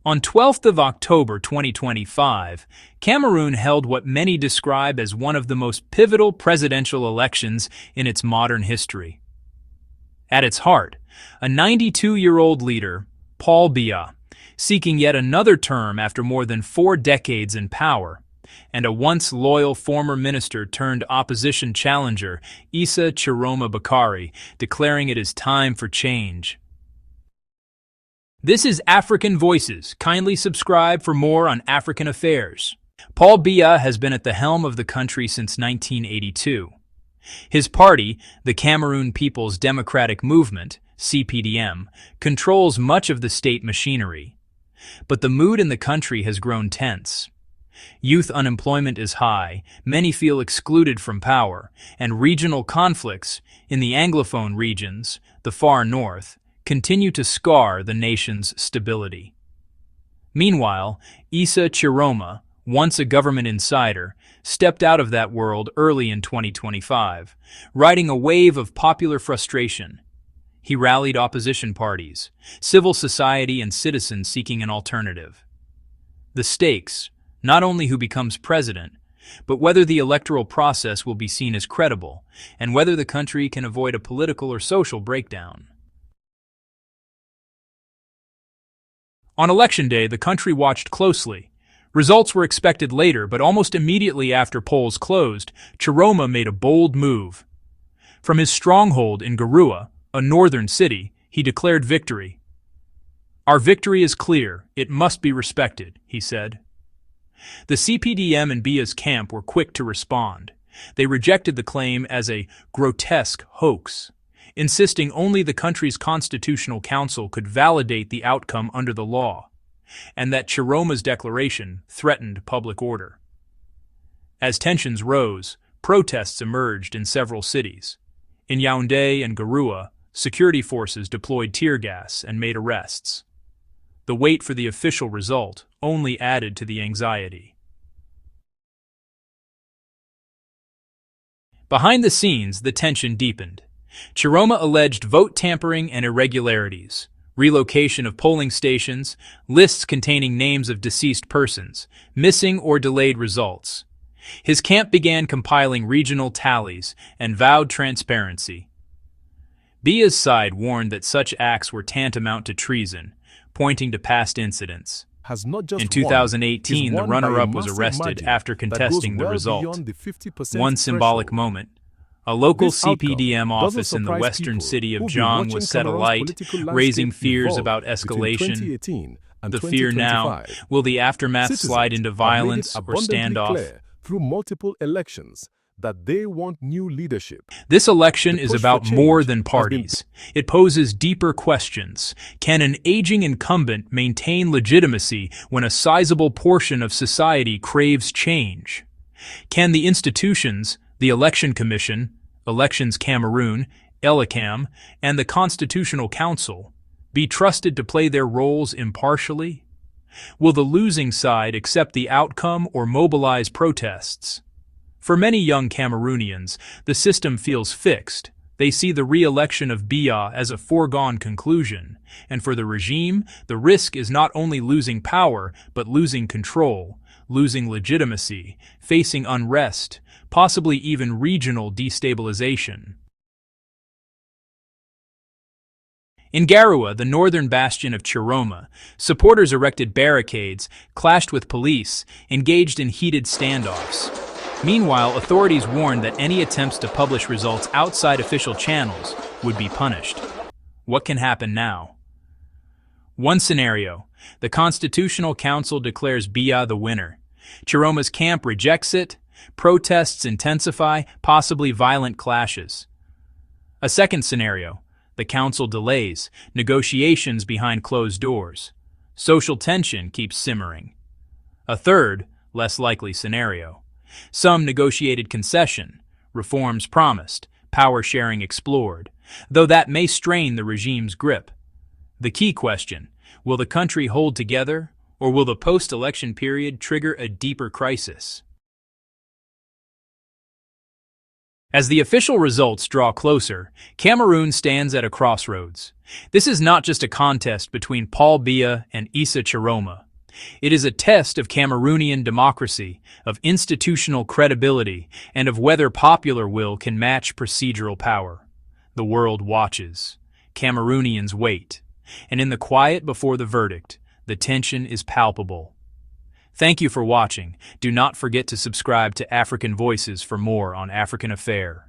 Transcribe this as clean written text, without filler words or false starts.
On 12th of October 2025, Cameroon held what many describe as one of the most pivotal presidential elections in its modern history. At its heart, a 92-year-old leader, Paul Biya, seeking yet another term after more than 4 decades in power, and a once loyal former minister turned opposition challenger, Issa Tchiroma Bakary, declaring it is time for change. This is African Voices. Kindly subscribe for more on African affairs. Paul Biya has been at the helm of the country since 1982. His party, the Cameroon People's Democratic Movement, CPDM, controls much of the state machinery. But the mood in the country has grown tense. Youth unemployment is high, many feel excluded from power, and regional conflicts in the Anglophone regions, the far north, continue to scar the nation's stability. Meanwhile, Issa Tchiroma, once a government insider, stepped out of that world early in 2025, riding a wave of popular frustration. He rallied opposition parties, civil society and citizens seeking an alternative. The stakes, not only who becomes president, but whether the electoral process will be seen as credible, and whether the country can avoid a political or social breakdown. On Election Day, the country watched closely. Results were expected later, but almost immediately after polls closed, Tchiroma made a bold move. From his stronghold in Garoua, a northern city, he declared victory. "Our victory is clear, it must be respected," he said. The CPDM and Biya's camp were quick to respond. They rejected the claim as a grotesque hoax, insisting only the country's constitutional council could validate the outcome under the law, and that Tchiroma's declaration threatened public order. As tensions rose, protests emerged in several cities. In Yaoundé and Garoua, security forces deployed tear gas and made arrests. The wait for the official result only added to the anxiety. Behind the scenes, the tension deepened. Tchiroma alleged vote tampering and irregularities, relocation of polling stations, lists containing names of deceased persons, missing or delayed results. His camp began compiling regional tallies and vowed transparency. Biya's side warned that such acts were tantamount to treason, pointing to past incidents. In 2018, the runner-up was arrested after contesting the result. One symbolic moment. A local CPDM office in the western city of Jong was set alight, raising fears about escalation. The fear now, will the aftermath slide into violence or standoff? Through multiple elections, that they want new leadership. This election is about more than parties. It poses deeper questions. Can an aging incumbent maintain legitimacy when a sizable portion of society craves change? Can the institutions, the Election Commission, Elections Cameroon, ELECAM, and the Constitutional Council, be trusted to play their roles impartially? Will the losing side accept the outcome or mobilize protests? For many young Cameroonians, the system feels fixed. They see the re-election of Biya as a foregone conclusion, and for the regime, the risk is not only losing power, but losing control, losing legitimacy, facing unrest, possibly even regional destabilization. In Garoua, the northern bastion of Tchiroma, supporters erected barricades, clashed with police, engaged in heated standoffs. Meanwhile, authorities warned that any attempts to publish results outside official channels would be punished. What can happen now? One scenario: the Constitutional Council declares Biya the winner. Tchiroma's camp rejects it. Protests intensify, possibly violent clashes. A second scenario: the council delays, negotiations behind closed doors. Social tension keeps simmering. A third, less likely scenario: some negotiated concession, reforms promised, power sharing explored, though that may strain the regime's grip. The key question: will the country hold together, or will the post-election period trigger a deeper crisis? As the official results draw closer, Cameroon stands at a crossroads. This is not just a contest between Paul Biya and Issa Tchiroma. It is a test of Cameroonian democracy, of institutional credibility, and of whether popular will can match procedural power. The world watches. Cameroonians wait. And in the quiet before the verdict, the tension is palpable. Thank you for watching. Do not forget to subscribe to African Voices for more on African affairs.